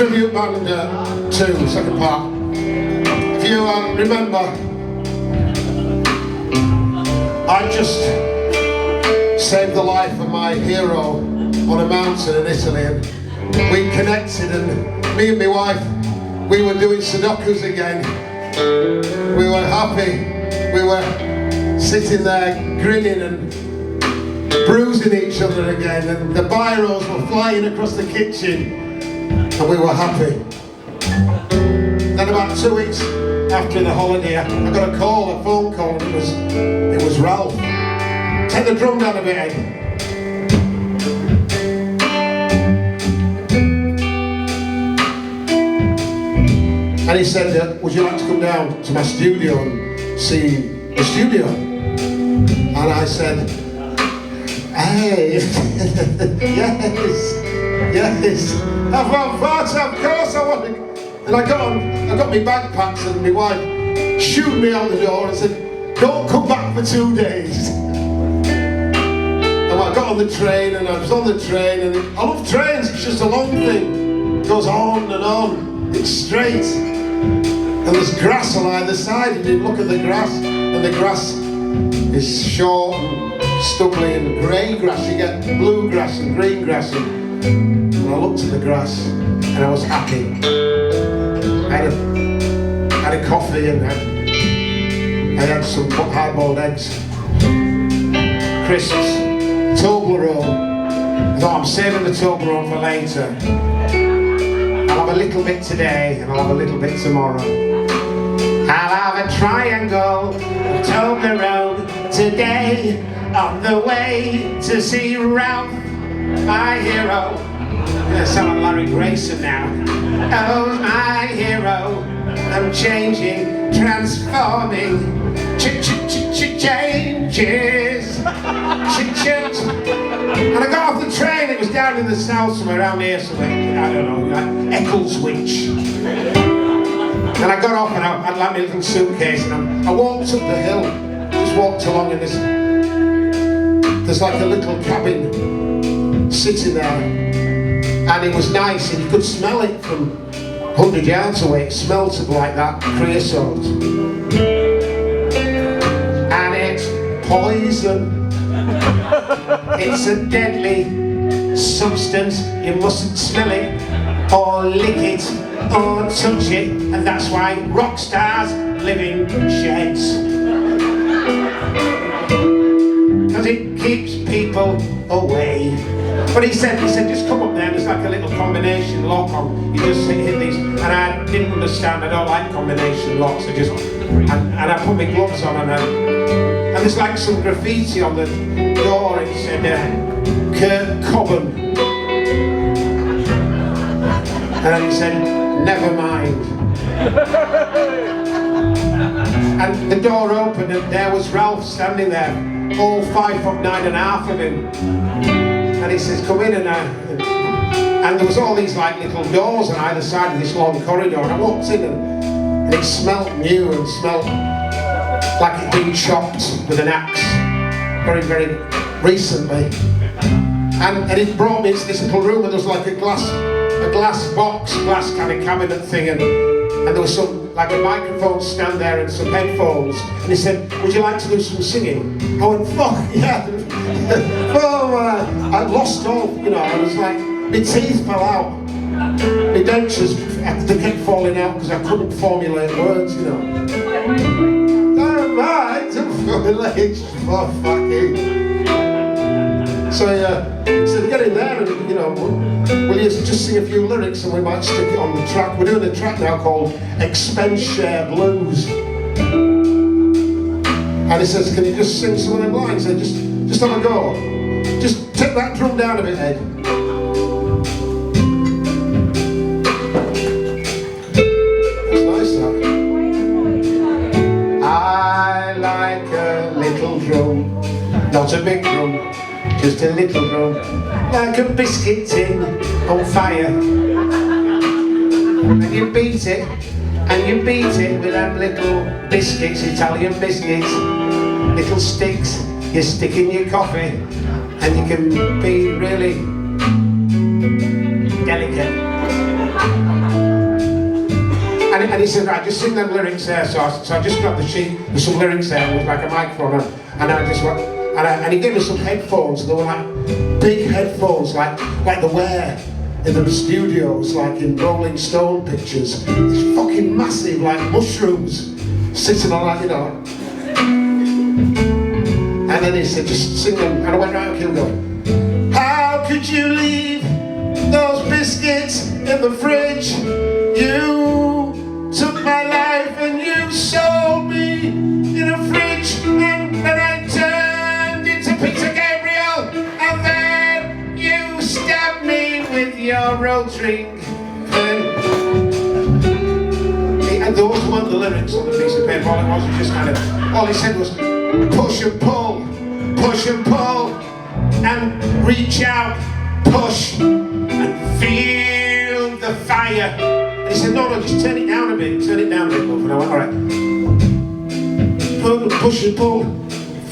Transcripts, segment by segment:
tribute band 2, second part. If you remember, I just saved the life of my hero on a mountain in Italy, and we connected, and me and my wife, we were doing Sudokus again. We were happy. We were sitting there grinning and bruising each other again, and the biros were flying across the kitchen, and we were happy. Then about 2 weeks after the holiday, I got a phone call, and it was Ralph. Take the drum down a bit, Ed. And he said, would you like to come down to my studio and see the studio? And I said, hey, yes, of course I want to. And I got my backpacks, and my wife shooed me out the door and said, don't come back for 2 days. And I got on the train, and I was on the train, and I love trains, it's just a long thing. It goes on and on, it's straight. And there's grass on either side, and you look at the grass, and the grass is short and stubbly and grey grass. You get blue grass and green grass. And I looked at the grass, and I was happy. I had a coffee, and I had some hard-boiled eggs, crisps, Toblerone. I thought, I'm saving the Toblerone for later. I'll have a little bit today, and I'll have a little bit tomorrow. I'll have a triangle of Toblerone today, on the way to see Ralph, my hero. I'm gonna sound like Larry Grayson now. Oh, my hero, I'm changing, transforming, changes. And I got off the train, it was down in the south somewhere around here, somewhere, I don't know, like Eccleswich. And I got off, and I had like my little suitcase, and I walked up the hill, just walked along, and there's like a little cabin sitting there, and it was nice, and you could smell it from 100 yards away. It smelled of like that creosote, and it's poison. It's a deadly substance. You mustn't smell it or lick it or touch it, and that's why rock stars live in sheds, because it keeps people away. But he said, just come up there, there's like a little combination lock on, you just hit these, and I didn't understand, I don't like combination locks, and I put my gloves on, and there's like some graffiti on the door, it said, Kurt Cobain. And he said, never mind. And the door opened, and there was Ralph standing there, all 5'9.5" of him. And he says, come in, and there was all these like little doors on either side of this long corridor, and I walked in, and it smelt new and smelt like it'd been chopped with an axe very, very recently. And it brought me into this little room, and there was like a glass box, glass kind of cabinet thing, and there was some, like a microphone stand there and some headphones, and he said, would you like to do some singing? I went, fuck yeah. Well, I lost all, I was like, my teeth fell out, my dentures, they kept falling out because I couldn't formulate words, Alright, to formulate, for fucking. So he said, get in there, and will you just sing a few lyrics, and we might stick it on the track. We're doing a track now called Expense Share Blues. And he says, can you just sing some of them lines? I said, just have a go. Just take that drum down a bit, Ed. That's nice, that. I like a little drum, not a big drum. Just a little drum, like a biscuit tin on fire. And you beat it with them little biscuits, Italian biscuits, little sticks you stick in your coffee, and you can be really delicate. And he said, right, just sing them lyrics there. So I just grabbed the sheet with some lyrics there with like a microphone on, and I just went, and he gave me some headphones, and they were like big headphones, like they wear in the studios, like in Rolling Stone pictures. These fucking massive, like mushrooms, sitting on like, you know. And then he said, just sing them, and I went, right, okay, we'll go. How could you leave those biscuits in the fridge? You took my life and you sold me in a fridge, and then I turned into Peter Gabriel, and then you stabbed me with your rotary pen. And those weren't the lyrics on the piece of paper. All it was just kind of, all he said was push and pull, and reach out, push, and feel the fire. And he said, no, just turn it down a bit, love. And I went, all right. Push and pull,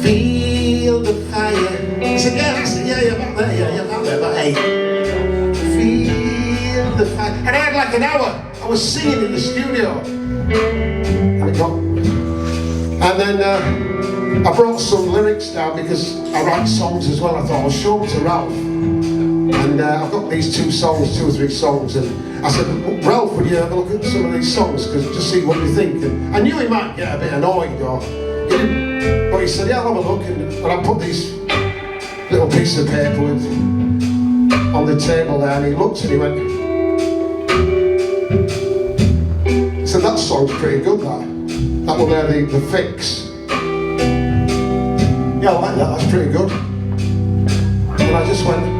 feel the fire. He said, yeah, that's it, yeah, about there, about there, about 8. Feel the fire. And I had like an hour. I was singing in the studio. And then I brought some lyrics down because I write songs as well. I thought I'll show them to Ralph. And I've got these 2 or 3 songs, and I said, Ralph, would you have a look at some of these songs, because just see what you think. And I knew he might get a bit annoyed, or he didn't, but he said, yeah, I'll have a look. And I put these little piece of paper on the table there, and he looked and he went, he said, that song's pretty good, that one there, the fix. Yeah, I like that, that's pretty good. And I just went,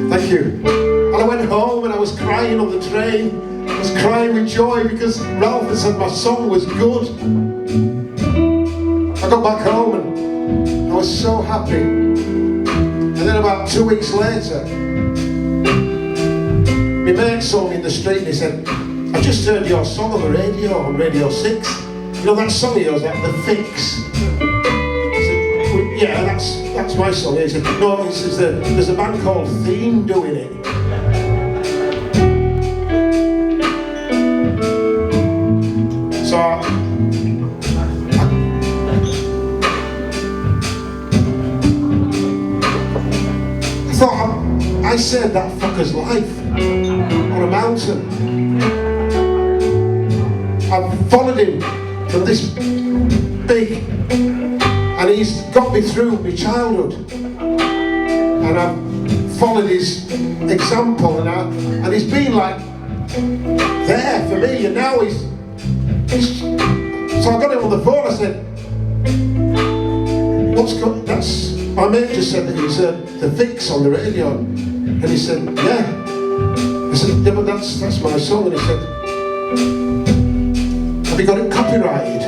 thank you. And I went home and I was crying on the train. I was crying with joy because Ralph had said my song was good. I got back home and I was so happy. And then about 2 weeks later, my mate saw me in the street and he said, I just heard your song on the radio, on Radio 6. You know that song of yours, like The Fix? Yeah, that's my song. He said, no, he says there's a band called Theme doing it. So I thought I saved that fucker's life on a mountain. I followed him from this big. And he's got me through my childhood, and I've followed his example, and he's been like there for me. And now he's so I got him on the phone. I said, "What's going?" That's my mate just said that he's The Fix on the radio, and he said, "Yeah." I said, "Yeah, but that's my song." And he said, "Have you got it copyrighted?"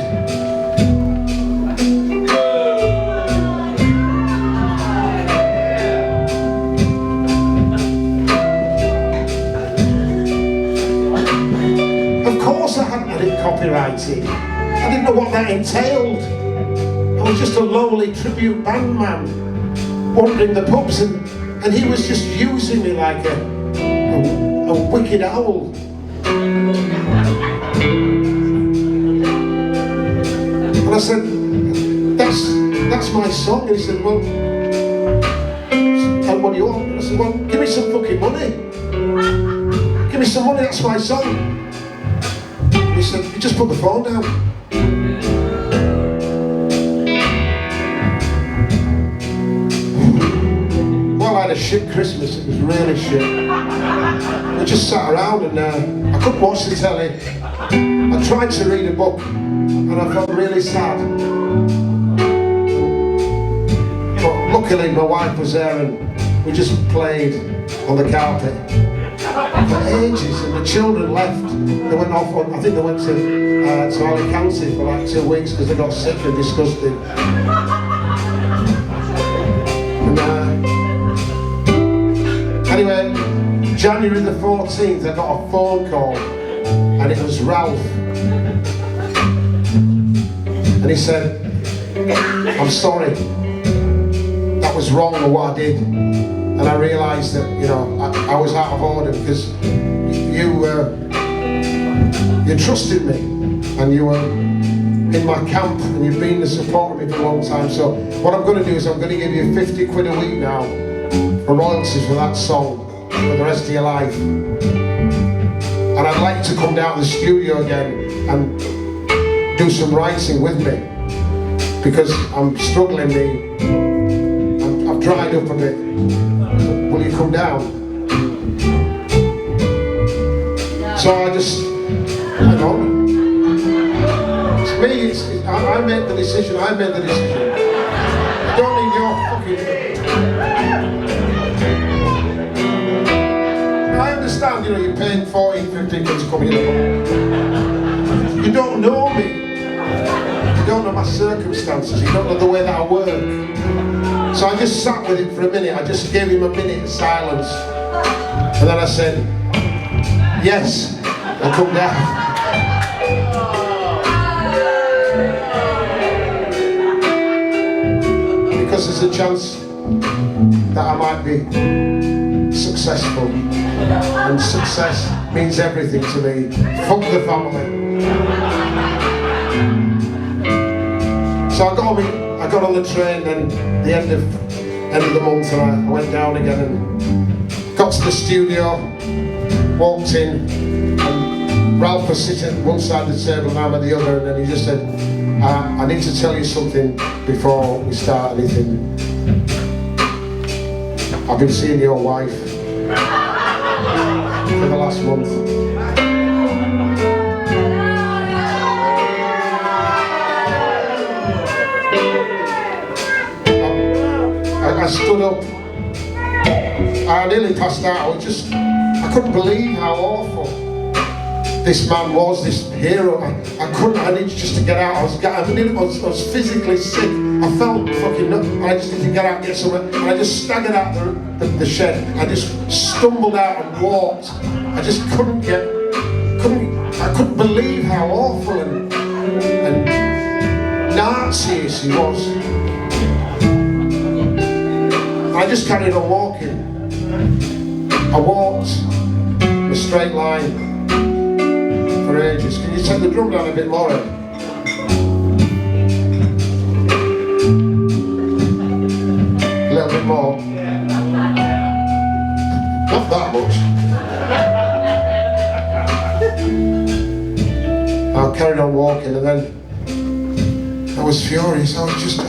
I hadn't had it copyrighted. I didn't know what that entailed. I was just a lowly tribute band man wandering the pubs, and he was just using me like a wicked owl. And I said, that's my song. And he said, well, and what do you want? And I said, well, give me some fucking money. Give me some money, that's my song. He said, you just put the phone down. Well, I had a shit Christmas, it was really shit. I just sat around and I couldn't watch the telly. I tried to read a book and I felt really sad. But luckily my wife was there and we just played on the carpet for ages, and the children left. They went off on, I think they went to Alicante for like 2 weeks because they got sick and disgusted. And, anyway, January the 14th, I got a phone call, and it was Ralph. And he said, I'm sorry, that was wrong what I did. and I realised that, you know, I was out of order because you trusted me, and you were in my camp, and you've been the support of me for a long time. So what I'm going to do is I'm going to give you 50 quid a week now for royalties for that song for the rest of your life. And I'd like to come down to the studio again and do some writing with me, because I'm struggling. I've dried up a bit. Will you come down? So I just, hang on. It's me. I made the decision. I made the decision. I don't need your fucking. I understand, you know, you're paying 14, 15 quid to come here. You don't know me. You don't know my circumstances. You don't know the way that I work. So I just sat with him for a minute. I just gave him a minute of silence. And then I said, yes, I'll come down. Because there's a chance that I might be successful. And success means everything to me. Fuck the family. So I got on the train, and the end of the month, and I went down again and got to the studio, walked in, and Ralph was sitting at one side of the table and I'm at the other, and then he just said, I need to tell you something before we start anything. I've been seeing your wife for the last month. I stood up. I nearly passed out. I couldn't believe how awful this man was, this hero. I needed just to get out. I was physically sick. I felt fucking nuts. I just needed to get out and get somewhere. And I just staggered out the shed. I just stumbled out and walked. I just I couldn't believe how awful and Nazi-ish he was. I just carried on walking. I walked in a straight line for ages. Can you take the drum down a bit more? A little bit more. Not that much. I carried on walking, and then I was furious. I was just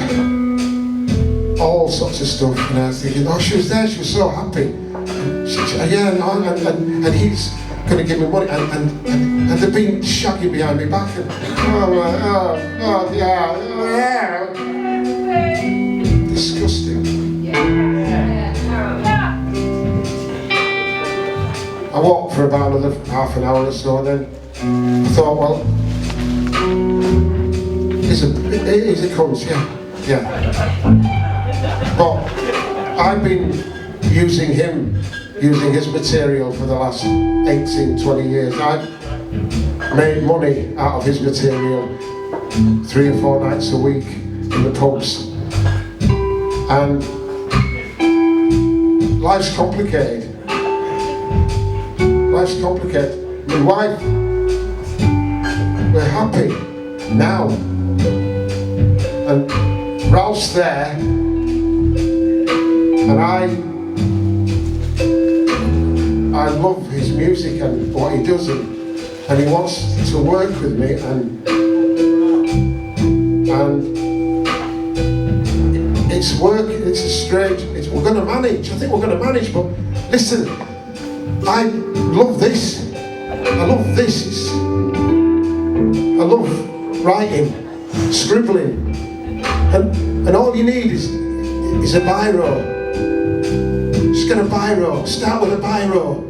all sorts of stuff, and I was thinking, oh, she was there, she was so happy. And he's going to give me money, and they've been shagging behind me back, and yeah. Disgusting. I walked for about another half an hour or so, and then I thought, well, he's a cunt, yeah. But I've been using his material for the last 18, 20 years. I've made money out of his material 3 or 4 nights a week in the pubs. And life's complicated. Life's complicated. My wife, we're happy now. And Ralph's there. And I love his music and what he does, and he wants to work with me, and it's work. It's a strange. We're going to manage. I think we're going to manage. But listen, I love this. I love this. I love writing, scribbling, and all you need is a biro. Just get a biro. Start with a biro.